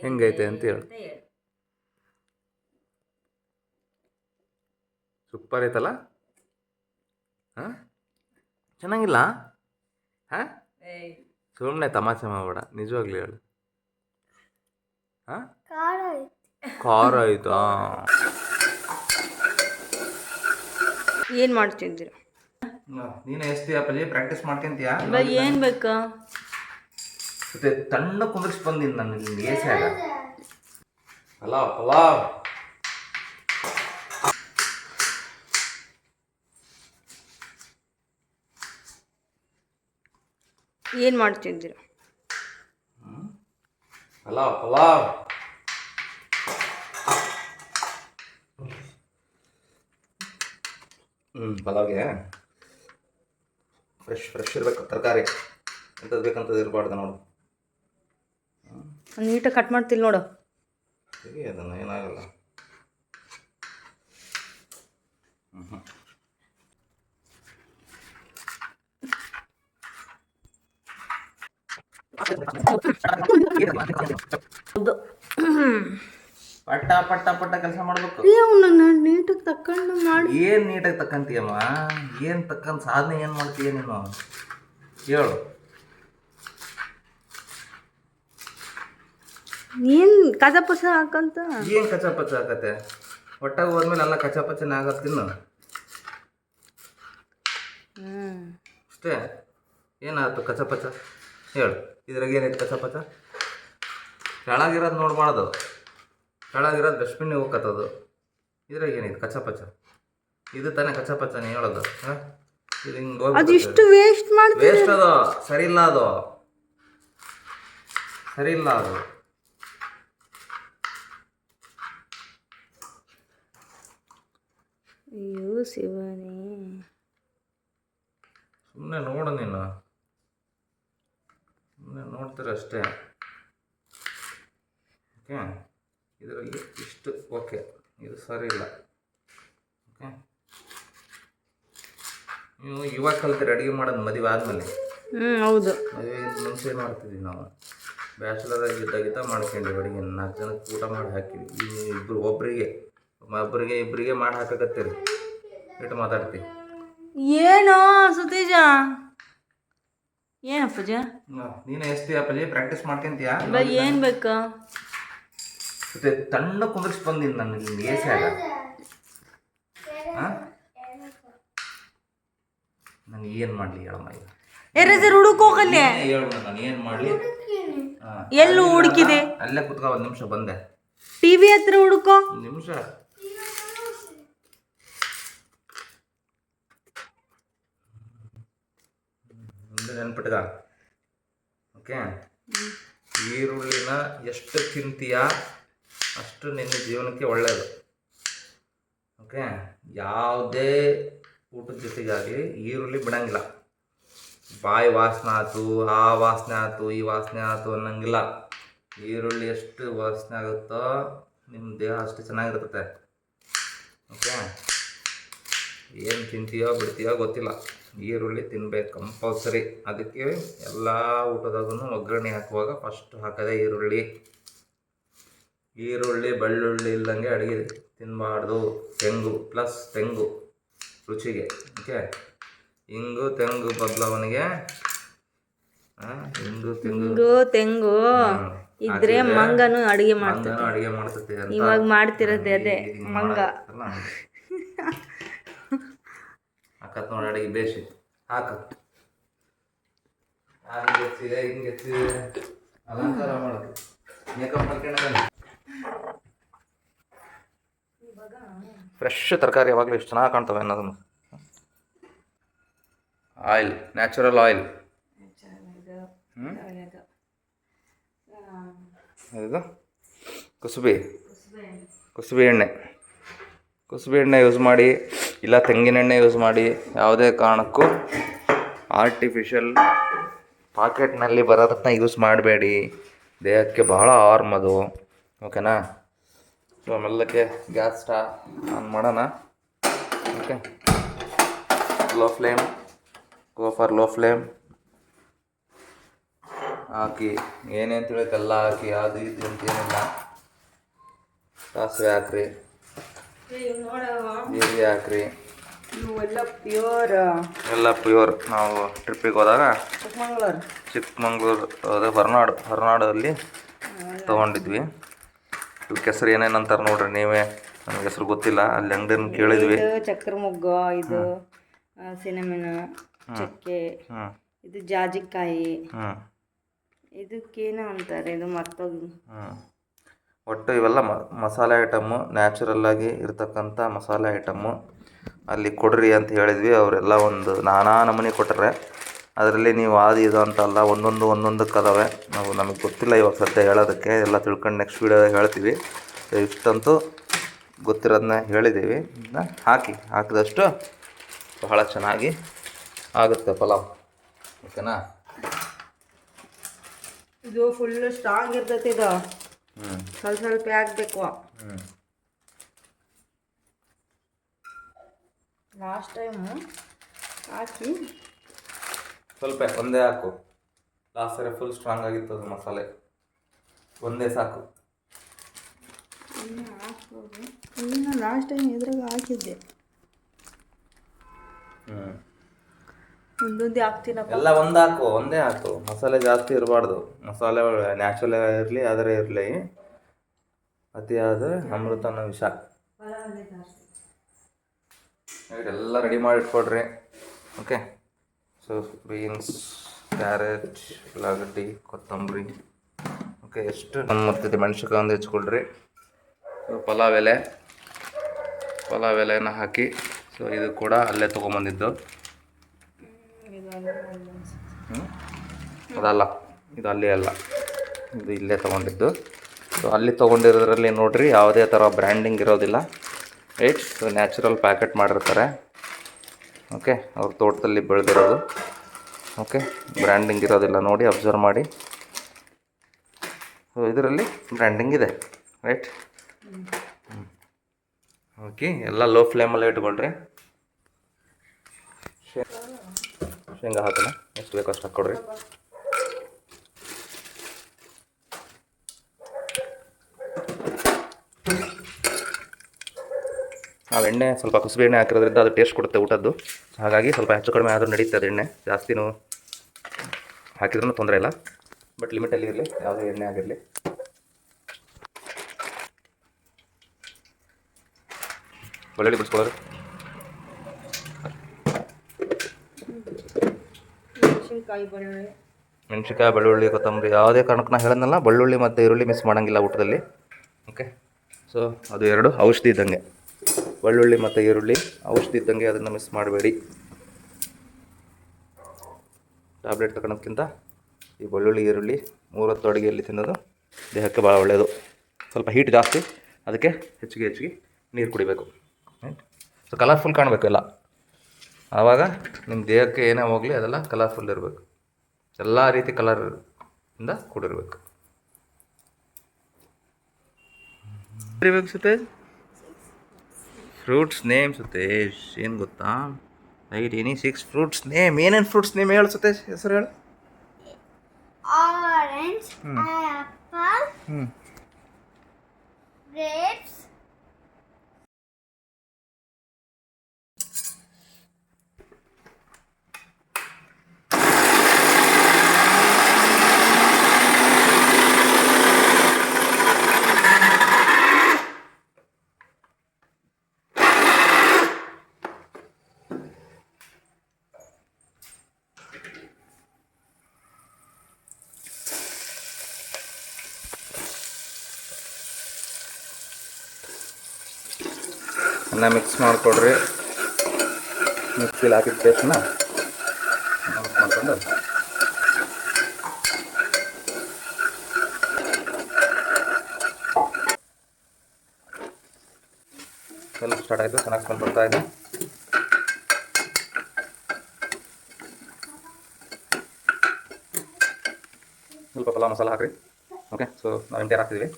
ಹೆಂಗೈತೆ ಅಂತ ಹೇಳು. ಸೂಪರ್ ಐತಲ್ಲ? ಹಾಂ, ಚೆನ್ನಾಗಿಲ್ಲ? ಹಾಂ, ಸುಮ್ಮನೆ ತಮಾಷೆ ಮಾಡಬೇಡ, ನಿಜವಾಗ್ಲಿ ಹೇಳು. ಹಾಂ, ಖಾರ ಆಯ್ತಾ? ಏನು ಮಾಡ್ತಿದ್ದೀರ? ನೀನು ಎಷ್ಟು ಅಪ್ಪಾಜಿ ಪ್ರಾಕ್ಟೀಸ್ ಮಾಡ್ಕೊಂತೀಯಾ? ಏನು ಬೇಕಾ? ಮತ್ತೆ ತಣ್ಣ ಕುಂದ್ರಿಸಿ ಬಂದಿದ್ದು ನಾನು ನಿಮ್ಗೆ ಏಸಾಗ ಪಲಾವ್ ಪಲಾವ್. ಏನು ಮಾಡ್ತಿದ್ದೀರ? ಪಲಾವ್ ಪಲಾವ್. ಪಲಾವ್ಗೆ ಫ್ರೆಶ್ ಇರಬೇಕು ತರಕಾರಿ, ಎಂಥದ್ದು ಬೇಕಂತದ್ದು ಇರಬಾರ್ದು ನೋಡು. ನೀಟಾಗಿ ಕಟ್ ಮಾಡ್ತಿಲ್ಲ ನೋಡು. ಸರಿ, ಅದನ್ನು ಏನಾಗಲ್ಲ. ಪಟ್ಟ ಪಟ್ಟ ಪಟ್ಟ ಕೆಲಸ ಮಾಡ್ಬೇಕು. ನೀಟಾಗಿ ತಕೊಂಡು ಮಾಡಿ. ಏನು ನೀಟಾಗಿ ತಕ್ಕಂತೀಯಮ್ಮ? ಏನು ತಕ್ಕಂತ ಸಾಧನೆ ಏನು ಮಾಡ್ತೀಯ ನೀನು ಹೇಳು? ಏನು ಕಚಪಚ ಹಾಕಂತ? ಏನು ಕಚಪಚ ಆಗತ್ತೆ? ಒಟ್ಟಾಗ ಹೋದ್ಮೇಲೆ ಎಲ್ಲ ಕಚಪಚನೆ ಆಗತ್ತೆ ತಿನ್ನು ಅಷ್ಟೇ. ಏನಾಯ್ತು ಕಚಪಚ ಹೇಳು? ಇದ್ರಾಗ ಏನೈತೆ ಕಚಪಚ? ಕೆಳಗಿರೋದು ನೋಡ್ಬಾರ್ದು, ಕೆಳಗಿರೋದು ಡಸ್ಟ್ಬಿನ್ನಿಗೆ ಹೋಗತ್ತದು. ಇದ್ರಾಗ ಏನೈತೆ ಕಚಪಚ? ಇದು ತಾನೇ ಕಚಪಚ ನೀ ಹೇಳೋದು? ಹಾಂ, ಇದು ಹಿಂಗೆ ಅದು ಇಷ್ಟು ವೇಸ್ಟ್ ಮಾಡ್ತೀವಿ. ವೇಸ್ಟ್ ಅದು ಸರಿ ಇಲ್ಲ, ಅದು ಸರಿ ಇಲ್ಲ. ಅದು ಅಯ್ಯೋ ಶಿವನೇ, ಸುಮ್ಮನೆ ನೋಡು ನೀನು, ಸುಮ್ಮನೆ ನೋಡ್ತೀರ ಅಷ್ಟೇ. ಓಕೆ, ಇದರಲ್ಲಿ ಇಷ್ಟು ಓಕೆ, ಇದು ಸರಿ ಇಲ್ಲ. ಓಕೆ, ನೀವು ಇವಾಗ ಕಲ್ತೀರಿ ಅಡುಗೆ ಮಾಡೋದು ಮದುವೆ ಆದಮೇಲೆ. ಹೌದು, ಮದುವೆ ಮುಂಚೆ ಮಾಡ್ತಿದ್ವಿ ನಾವು. ಬ್ಯಾಚುಲರ್ ಆಗಿದ್ದಾಗಿದ್ದ ಮಾಡ್ಕೊಂಡ್ವಿ ಅಡುಗೆ. 4 ಜನಕ್ಕೆ ಊಟ ಮಾಡಿ ಹಾಕಿವಿ. ಇಬ್ಬರು ಇಬ್ಬರಿಗೆ ಮಾಡಿ ಹಾಕಕತ್ತೀರಿ. ಇಟ್ಟು ಮಾತಾಡ್ತಿ ಏನೋ ಸುತೇಜ? ಏನಪ್ಪಜ? ನೀನು ಎಷ್ಟು ಅಪ್ಪಾಜಿ ಪ್ರಾಕ್ಟೀಸ್ ಮಾಡ್ಕೊಂತೀಯಾ? ಏನು ಬೇಕಾ? ಮತ್ತೆ ತಣ್ಣ ಕುಂದ್ರಿಸಿ ಬಂದಿದ್ದು ನಾನು ನಿಮ್ಗೆ ಏಸಾಗ. ಹಾಂ, ನಾನು ಏನು ಮಾಡಲಿ ಹೇಳಮ್ಮ? ಈಗ ಎರೇಸರ್ ಹುಡುಕೋಕಲ್ಲೇ ಹೇಳು, ನಾನು ಏನು ಮಾಡಲಿ? ಎಲ್ಲೂ ಹುಡುಕಿದೆ? ಅಲ್ಲೇ ಕುತ್ಕೊ, 1 ನಿಮಿಷ ಬಂದೆ. ಟಿವಿ ಹತ್ರ ಹುಡುಕೋ. 1 ನಿಮಿಷ. ನೆನ್ಪಿಟ್ಗ. ಓಕೆ, ಈರುಳ್ಳಿನ ಎಷ್ಟು ತಿಂತೀಯ ಅಷ್ಟು ನಿನ್ನ ಜೀವನಕ್ಕೆ ಒಳ್ಳೆಯದು. ಓಕೆ, ಯಾವುದೇ ಊಟದ ಜೊತೆಗಾಗಲಿ ಈರುಳ್ಳಿ ಬಿಡಂಗಿಲ್ಲ. ಬಾಯಿ ವಾಸನೆ ಆಯ್ತು, ಆ ವಾಸನೆ ಆಯ್ತು, ಈ ವಾಸನೆ ಆಯ್ತು ಅನ್ನಂಗಿಲ್ಲ. ಈರುಳ್ಳಿ ಎಷ್ಟು ವಾಸನೆ ಆಗುತ್ತೋ ನಿಮ್ಮ ದೇಹ ಅಷ್ಟು ಚೆನ್ನಾಗಿರ್ತದೆ. ಓಕೆ, ಏನು ತಿಂತೀಯೋ ಬಿಡ್ತೀಯೋ ಗೊತ್ತಿಲ್ಲ, ಈರುಳ್ಳಿ ತಿನ್ಬೇಕು ಕಂಪಲ್ಸರಿ. ಅದಕ್ಕೆ ಎಲ್ಲ ಊಟದಾಗೂ ಒಗ್ಗರಣೆ ಹಾಕುವಾಗ ಫಸ್ಟ್ ಹಾಕೋದೇ ಈರುಳ್ಳಿ. ಬೆಳ್ಳುಳ್ಳಿ ಇಲ್ಲಂಗೆ ಅಡುಗೆ ತಿನ್ನಬಾರ್ದು. ತೆಂಗು ರುಚಿಗೆ. ಓಕೆ, ಇಂಗು ತೆಂಗು ಬದಲಾವಣೆಗೆ ತೆಂಗು ಇದ್ರೆ ಮಂಗನು ಅಡುಗೆ ಮಾಡ್ತದೆ. ಇವಾಗ ಮಾಡ್ತಿರೋದೆ ಅದೇ ಮಂಗ. ಹಾಕತ್ ನೋಡಿ ಅಡುಗೆ ಬೇಸಿ ಹಾಕತ್. ಹಿಂಗೆ ಅಲಂಕಾರ ಮಾಡೋದು, ಮೇಕಪ್ ಮಾಡ್ಕೊಂಡು. ಫ್ರೆಶ್ ತರಕಾರಿ ಯಾವಾಗಲೂ ಎಷ್ಟು ಚೆನ್ನಾಗಿ ಕಾಣ್ತವೆ ಅನ್ನೋದನ್ನು. Oil, natural oil. ಇದು ಕುಸುಬೆ ಎಣ್ಣೆ ಯೂಸ್ ಮಾಡಿ, ಇಲ್ಲ ತೆಂಗಿನ ಎಣ್ಣೆ ಯೂಸ್ ಮಾಡಿ. ಯಾವುದೇ ಕಾರಣಕ್ಕೂ ಆರ್ಟಿಫಿಷಿಯಲ್ ಪಾಕೆಟ್ನಲ್ಲಿ ಬರೋದನ್ನ ಯೂಸ್ ಮಾಡಬೇಡಿ. ದೇಹಕ್ಕೆ ಬಹಳ ಹಾರ್ಮ್ ಅದು. ಓಕೆನಾ? ಸೊ ಮೆಲ್ಲಕ್ಕೆ ಗ್ಯಾಸ್ ಆನ್ ಮಾಡೋಣ. Okay, go for low flame. ಹಾಕಿ ಏನೇನು ತಿಳಿಯುತ್ತೆಲ್ಲ ಹಾಕಿ ಅದು ಇದು ಅಂತೇನಿಲ್ಲ. ಸಾಸಿವೆ ಹಾಕ್ರಿ, ಜೀರಿಗೆ ಹಾಕ್ರಿ, ಇವೆಲ್ಲ ಪ್ಯೂರ್ ಎಲ್ಲ ಪ್ಯೂರ್. ನಾವು ಟ್ರಿಪ್ಪಿಗೆ ಹೋದಾಗ ಚಿಕ್ಕಮಂಗ್ಳೂರು ಚಿಕ್ಕಮಂಗ್ಳೂರು ಅದೇ ಹೊರನಾಡಲ್ಲಿ ತೊಗೊಂಡಿದ್ವಿ. ಇವಕ್ಕೆ ಹೆಸ್ರು ಏನೇನು ಅಂತಾರೆ ನೋಡ್ರಿ ನೀವೇ, ನಮ್ಗೆ ಹೆಸ್ರು ಗೊತ್ತಿಲ್ಲ. ಅಲ್ಲಿ ಅಂಗಡಿನ ಕೇಳಿದ್ವಿ. ಇದು ಚಕ್ರ ಮೊಗ್ಗು, ಇದು ಸಿನಮಿನ, ಚಕ್ಕೆ, ಇದು ಜಾಜಿಕಾಯಿ, ಇದಕ್ಕೇನೋ ಅಂತಾರೆ, ಇದು ಮರ್ತೋಗಿ. ಒಟ್ಟು ಇವೆಲ್ಲ ಮಸಾಲೆ ಐಟಮ್ಮು, ನ್ಯಾಚುರಲ್ಲಾಗಿ ಇರ್ತಕ್ಕಂಥ ಮಸಾಲೆ ಐಟಮ್ಮು ಅಲ್ಲಿ ಕೊಡ್ರಿ ಅಂತ ಹೇಳಿದ್ವಿ. ಅವರೆಲ್ಲ ಒಂದು ನಾನಾ ನಮೂನೆ ಕೊಟ್ಟರೆ. ಅದರಲ್ಲಿ ನೀವು ಅದು ಇದು ಅಂತಲ್ಲ, ಒಂದೊಂದಕ್ಕೆ ಅದಾವೆ. ನಮಗೆ ಗೊತ್ತಿಲ್ಲ ಇವಾಗ ಸದ್ಯ ಹೇಳೋದಕ್ಕೆ, ಎಲ್ಲ ತಿಳ್ಕೊಂಡು ನೆಕ್ಸ್ಟ್ ವೀಡಿಯೋದಾಗ ಹೇಳ್ತೀವಿ. ಇಷ್ಟಂತೂ ಗೊತ್ತಿರೋದನ್ನ ಹೇಳಿದ್ದೀವಿ. ಹಾಕಿದಷ್ಟು ಬಹಳ ಚೆನ್ನಾಗಿ ಆಗುತ್ತೆ ಪಲಾವ್. ಓಕೆನಾ? ಇದು ಫುಲ್ಲು ಸ್ಟ್ರಾಂಗ್ ಇರ್ತೈತಿ. ಇದು ಸ್ವಲ್ಪ ಹಾಕ್ಬೇಕು. ಲಾಸ್ಟ್ ಟೈಮು ಹಾಕಿ ಸ್ವಲ್ಪ ಒಂದೇ ಹಾಕು. ಲಾಸ್ಟ್ ಸರಿ ಫುಲ್ ಸ್ಟ್ರಾಂಗ್ ಆಗಿತ್ತು ಅದು ಮಸಾಲೆ. ಒಂದೇ ಸಾಕು. ಹಾಕ್ಬೋದು. ಇನ್ನು ಲಾಸ್ಟ್ ಟೈಮ್ ಇದ್ರಾಗ ಹಾಕಿದ್ದೆ. ಒಂದೊಂದೇ ಹಾಕ್ತೀನಪ್ಪ. ಎಲ್ಲ ಒಂದೇ ಹಾಕು. ಮಸಾಲೆ ಜಾಸ್ತಿ ಇರಬಾರ್ದು. ಮಸಾಲೆ ನ್ಯಾಚುರಲ್ ಇರಲಿ, ಆದರೆ ಇರಲಿ. ಅತಿ ಆದರೆ ಅಮೃತನ ವಿಷ. ಎಲ್ಲ ರೆಡಿ ಮಾಡಿ ಇಟ್ಕೊಡ್ರಿ. ಓಕೆ. ಸೊ ಬೀನ್ಸ್, ಕ್ಯಾರೆಟ್, ಉಳ್ಳಾಗಡ್ಡಿ, ಕೊತ್ತಂಬರಿ. ಓಕೆ. ಎಷ್ಟು ಮರ್ತಿದ್ದೆ, ಮೆಣಸಿನ್ಕಾಯಿ ಒಂದು ಹೆಚ್ಕೊಳ್ರಿ. ಸೊ ಪಲಾವ್ ಎಲೆನ ಹಾಕಿ. ಸೊ ಇದು ಕೂಡ ಅಲ್ಲೇ ತೊಗೊಂಬಂದಿದ್ದು. ಅದಲ್ಲ, ಇದು ಅಲ್ಲೇ ಅಲ್ಲ, ಇದು ಇಲ್ಲೇ ತೊಗೊಂಡಿದ್ದು. ಸೊ ಅಲ್ಲಿ ತೊಗೊಂಡಿರೋದ್ರಲ್ಲಿ ನೋಡಿರಿ, ಯಾವುದೇ ಥರ ಬ್ರ್ಯಾಂಡಿಂಗ್ ಇರೋದಿಲ್ಲ. ರೈಟ್. ಸೊ ನ್ಯಾಚುರಲ್ ಪ್ಯಾಕೆಟ್ ಮಾಡಿರ್ತಾರೆ. ಓಕೆ. ಅವ್ರ ತೋಟದಲ್ಲಿ ಬೆಳೆದಿರೋದು. ಓಕೆ. ಬ್ರ್ಯಾಂಡಿಂಗ್ ಇರೋದಿಲ್ಲ, ನೋಡಿ, ಅಬ್ಸರ್ವ್ ಮಾಡಿ. ಸೊ ಇದರಲ್ಲಿ ಬ್ರ್ಯಾಂಡಿಂಗ್ ಇದೆ. ರೈಟ್. ಓಕೆ. ಎಲ್ಲ ಲೋ ಫ್ಲೇಮಲ್ಲೇ ಇಟ್ಕೊಳ್ರಿ. ಶೇಂಗಾ ಹಾಕೋಣ, ಎಷ್ಟು ಬೇಕೋ ಅಷ್ಟು ಹಾಕ್ಕೊಡ್ರಿ. ನಾವು ಎಣ್ಣೆ ಸ್ವಲ್ಪ ಕುಸುಬೆ ಎಣ್ಣೆ ಹಾಕಿರೋದ್ರಿಂದ ಅದು ಟೇಸ್ಟ್ ಕೊಡುತ್ತೆ ಊಟದ್ದು. ಹಾಗಾಗಿ ಸ್ವಲ್ಪ ಹೆಚ್ಚು ಕಡಿಮೆ ಆದರೂ ನಡೀತದೆ ಅದು. ಎಣ್ಣೆ ಜಾಸ್ತಿನೂ ಹಾಕಿದ್ರೂ ತೊಂದರೆ ಇಲ್ಲ, ಬಟ್ ಲಿಮಿಟಲ್ಲಿ ಇರಲಿ, ಯಾವುದೇ ಎಣ್ಣೆ ಆಗಿರಲಿ. ಬೆಳ್ಳುಳ್ಳಿ ಬಿಡಿಸ್ಕೊಳ್ಳೋರು. ಮೆಣಸಿನ್ಕಾಯಿ, ಬೆಳ್ಳುಳ್ಳಿ, ಕೊತ್ತಂಬರಿ, ಯಾವುದೇ ಕಾರಣಕ್ಕೂ ನಾನು ಹೇಳೋದಲ್ಲ, ಬೆಳ್ಳುಳ್ಳಿ ಮತ್ತು ಈರುಳ್ಳಿ ಮಿಸ್ ಮಾಡೋಂಗಿಲ್ಲ ಊಟದಲ್ಲಿ. ಓಕೆ. ಸೊ ಅದು ಎರಡು ಔಷಧಿ ಇದ್ದಂಗೆ. ಬೆಳ್ಳುಳ್ಳಿ ಮತ್ತು ಈರುಳ್ಳಿ ಔಷಧಿ ಇದ್ದಂಗೆ, ಅದನ್ನು ಮಿಸ್ ಮಾಡಬೇಡಿ. ಟ್ಯಾಬ್ಲೆಟ್ ತಗೊಳೋಕ್ಕಿಂತ ಈ ಬೆಳ್ಳುಳ್ಳಿ ಈರುಳ್ಳಿ 3 ಹೊತ್ತು ಅಡುಗೆಯಲ್ಲಿ ತಿನ್ನೋದು ದೇಹಕ್ಕೆ ಭಾಳ ಒಳ್ಳೆಯದು. ಸ್ವಲ್ಪ ಹೀಟ್ ಜಾಸ್ತಿ, ಅದಕ್ಕೆ ಹೆಚ್ಚಿಗೆ ನೀರು ಕುಡಿಬೇಕು. ಸೊ ಕಲರ್ಫುಲ್ ಕಾಣಬೇಕು ಎಲ್ಲ. ಆವಾಗ ನಿಮ್ಮ ದೇಹಕ್ಕೆ ಏನೇ ಹೋಗಲಿ ಅದೆಲ್ಲ ಕಲರ್ಫುಲ್ ಇರಬೇಕು. ಎಲ್ಲ ರೀತಿ ಕಲರಿಂದ ಕೂಡಿರಬೇಕು. ಸುತೇಶ್, ಫ್ರೂಟ್ಸ್ ನೇಮ್ ಸುತೇಶ್ ಏನು ಗೊತ್ತಾ? Right any 6 fruits name. ಏನೇನು ಫ್ರೂಟ್ಸ್ ನೇಮ್ ಹೇಳು ಸುತೇಶ್, ಹೆಸರು ಹೇಳು. ಆರೆಂಜ್, ಆಪಲ್, grapes, ಅನ್ನ ಮಿಕ್ಸ್ ಮಾಡಿಕೊಡ್ರಿ. ಮಿಕ್ಸಿಲಿ ಹಾಕಿದ ಪೇಸ್ಟ್ನ ಮಿಕ್ಸ್ ಮಾಡಿಕೊಂಡು ಸ್ವಲ್ಪ ಸ್ಟಾರ್ಟ್ ಆಯಿತು, ಚೆನ್ನಾಗಿ ಸ್ಮೆಲ್ ಬರ್ತಾ ಇದೆ. ಸ್ವಲ್ಪ ಪಲಾವ್ ಮಸಾಲ ಹಾಕಿರಿ. ಓಕೆ. ಸೊ ನಾವು ಎಂಟೇರ್ ಹಾಕ್ತಿದ್ವಿ.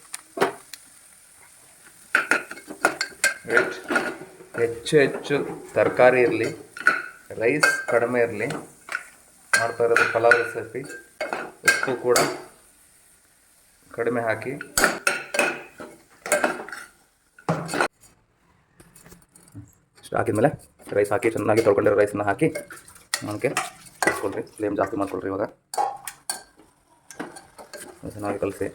ಹೆಚ್ಚು ತರಕಾರಿ ಇರಲಿ, ರೈಸ್ ಕಡಿಮೆ ಇರಲಿ. ಮಾಡ್ತಾ ಇರೋದು ಪಲಾವ್ ರೆಸಿಪಿ. ಉಪ್ಪು ಉಪ್ಪು ಕೂಡ ಕಡಿಮೆ ಹಾಕಿ ಇಷ್ಟು ಹಾಕಿದ್ಮೇಲೆ ರೈಸ್ ಹಾಕಿ ಚೆನ್ನಾಗಿ ತೊಳ್ಕೊಂಡಿರೋ ರೈಸನ್ನ ಹಾಕಿ ಅದಕ್ಕೆ ಕಲಿಸ್ಕೊಳ್ರಿ. ಫ್ಲೇಮ್ ಜಾಸ್ತಿ ಮಾಡ್ಕೊಳ್ರಿ. ಇವಾಗ ಚೆನ್ನಾಗಿ ಕಲಸಿ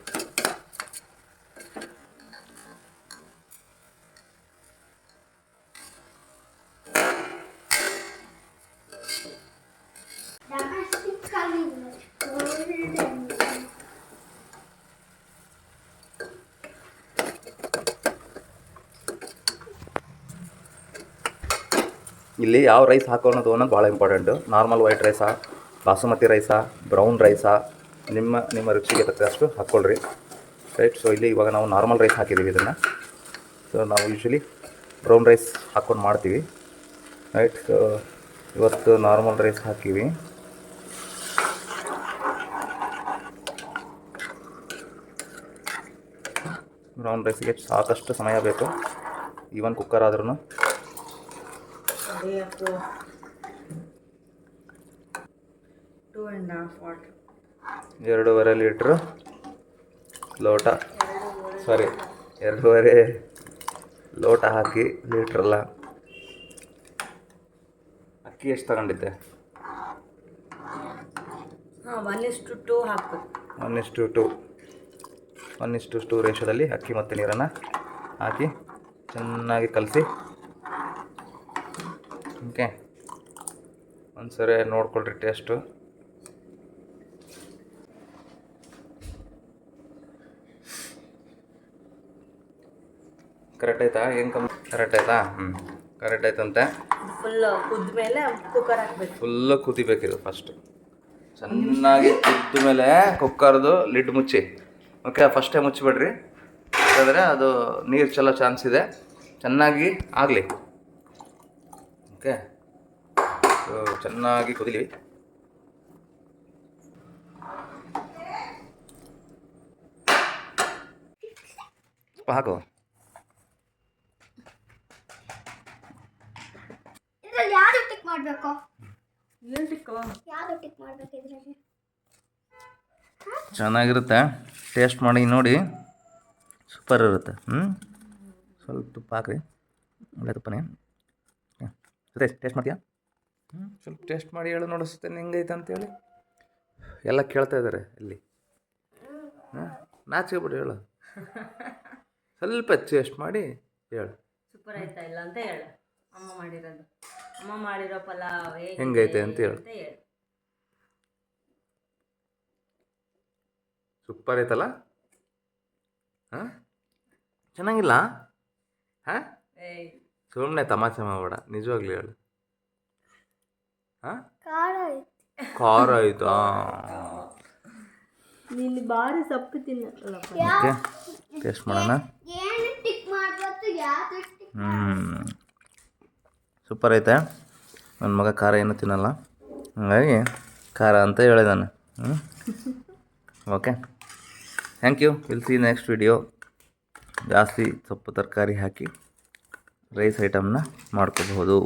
ಇಲ್ಲಿ ಯಾವ ರೈಸ್ ಹಾಕೋಣದು ಅನ್ನೋದು ಭಾಳ ಇಂಪಾರ್ಟೆಂಟು. ನಾರ್ಮಲ್ ವೈಟ್ ರೈಸಾ, ಬಾಸುಮತಿ ರೈಸಾ, ಬ್ರೌನ್ ರೈಸಾ, ನಿಮ್ಮ ರುಚಿಗೆ ತಕ್ಕಷ್ಟು ಹಾಕ್ಕೊಳ್ರಿ. ರೈಟ್. ಸೊ ಇಲ್ಲಿ ಇವಾಗ ನಾವು ನಾರ್ಮಲ್ ರೈಸ್ ಹಾಕಿದ್ದೀವಿ ಇದನ್ನು. ಸೊ ನಾವು ಯೂಶ್ವಲಿ ಬ್ರೌನ್ ರೈಸ್ ಹಾಕ್ಕೊಂಡು ಮಾಡ್ತೀವಿ. ರೈಟ್. ಸೊ ಇವತ್ತು ನಾರ್ಮಲ್ ರೈಸ್ ಹಾಕೀವಿ. ಬ್ರೌನ್ ರೈಸಿಗೆ ಸಾಕಷ್ಟು ಸಮಯ ಬೇಕು, ಈವನ್ ಕುಕ್ಕರ್ ಆದ್ರೂ. ಬೇಯಕ್ಕೂ 2.5 ವಾಟರ್, 2.5 ಲೀಟ್ರು ಲೋಟ, ಸಾರಿ 2.5 ಲೋಟ ಹಾಕಿ, ಲೀಟ್ರಲ್ಲ. ಅಕ್ಕಿ ಎಷ್ಟು ತಗೊಂಡಿದ್ದೆ? 1:2 ಹಾಕಬೇಕು. 1:2 ರೇಷದಲ್ಲಿ ಅಕ್ಕಿ ಮತ್ತು ನೀರನ್ನು ಹಾಕಿ ಚೆನ್ನಾಗಿ ಕಲಸಿ. ಓಕೆ, ಒಂದ್ಸರಿ ನೋಡ್ಕೊಳ್ರಿ ಟೇಸ್ಟು. ಕರೆಕ್ಟ್ ಆಯ್ತಾ? ಏನು ಕರೆಕ್ಟ್ ಆಯ್ತಾ? ಕರೆಕ್ಟ್ ಆಯ್ತಂತೆ. ಫುಲ್ ಕುದ್ಮೇಲೆ ಕುಕ್ಕರ್ ಹಾಕಬೇಕು. ಫುಲ್ಲು ಕುದಿಬೇಕಿದು. ಫಸ್ಟು ಚೆನ್ನಾಗಿ ಕುದ್ದ ಮೇಲೆ ಕುಕ್ಕರ್ದು ಲಿಡ್ ಮುಚ್ಚಿ. ಓಕೆ, ಫಸ್ಟೇ ಮುಚ್ಚಿಬಿಡ್ರಿ, ಯಾಕಂದರೆ ಅದು ನೀರು ಚೆಲ್ಲೋ ಚಾನ್ಸ್ ಇದೆ. ಚೆನ್ನಾಗಿ ಆಗಲಿ. ಓಕೆ, ಸೊ ಚೆನ್ನಾಗಿ ಕುದಿಲಿ. ಹಾಕು. ಇದ್ರಲ್ಲಿ ಯಾರು ಟಿಕ್ ಮಾಡಬೇಕು? ಏನು ಟಿಕ್ಕು? ಯಾರು ಟಿಕ್ ಮಾಡಬೇಕು ಇದರಲ್ಲಿ? ಚೆನ್ನಾಗಿರುತ್ತೆ. ಟೇಸ್ಟ್ ಮಾಡಿ ನೋಡಿ, ಸೂಪರ್ ಇರುತ್ತೆ. ಸ್ವಲ್ಪ ತುಪ್ಪ ಹಾಕ್ರಿ, ಒಳ್ಳೆ ತುಪ್ಪನೇ. ಜೊತೆ ಟೇಸ್ಟ್ ಮಾಡ್ತೀಯಾ? ಸ್ವಲ್ಪ ಟೇಸ್ಟ್ ಮಾಡಿ ಹೇಳು, ನೋಡಿಸುತ್ತೆ ಹೆಂಗೈತೆ ಅಂತೇಳಿ. ಎಲ್ಲ ಕೇಳ್ತಾ ಇದ್ದಾರೆ ಇಲ್ಲಿ. ನಾಚಿಕೆ ಬಿಡು, ಹೇಳು. ಸ್ವಲ್ಪ ಟೇಸ್ಟ್ ಮಾಡಿ ಹೇಳು. ಸೂಪರ್ ಆಯ್ತಾ ಇಲ್ಲ ಅಂತ ಹೇಳು. ಅಮ್ಮ ಮಾಡಿರೋದು, ಅಮ್ಮ ಮಾಡಿರೋ ಪಲಾವ್ ಹೆಂಗೈತೆ ಅಂತ ಹೇಳು. ಸೂಪರ್ ಐತಲ್ಲ? ಹಾಂ, ಚೆನ್ನಾಗಿಲ್ಲ? ಹಾಂ, ಸುಮ್ಮನೆ ತಮಾಷೆ ಮಾಡಬೇಡ, ನಿಜವಾಗ್ಲಿ ಹೇಳು. ಹಾಂ, ಖಾರ ಆಯ್ತಾ? ನೀನು ಭಾರಿ ಸಪ್ಪು ತಿನ್ನಲ್ಲಪ್ಪ. ಓಕೆ, ಟೇಸ್ಟ್ ಮಾಡೋಣ. ಸೂಪರ್ ಐತೆ. ನನ್ನ ಮಗ ಖಾರ ಏನೂ ತಿನ್ನಲ್ಲ, ಹಾಗಾಗಿ ಖಾರ ಅಂತ ಹೇಳಿದಾನೆ. Okay, thank you. Will see next video. ಜಾಸ್ತಿ ಸೊಪ್ಪು ತರಕಾರಿ ಹಾಕಿ ರೈಸ್ ಐಟಮ್ನ ಮಾಡ್ಕೋಬಹುದು.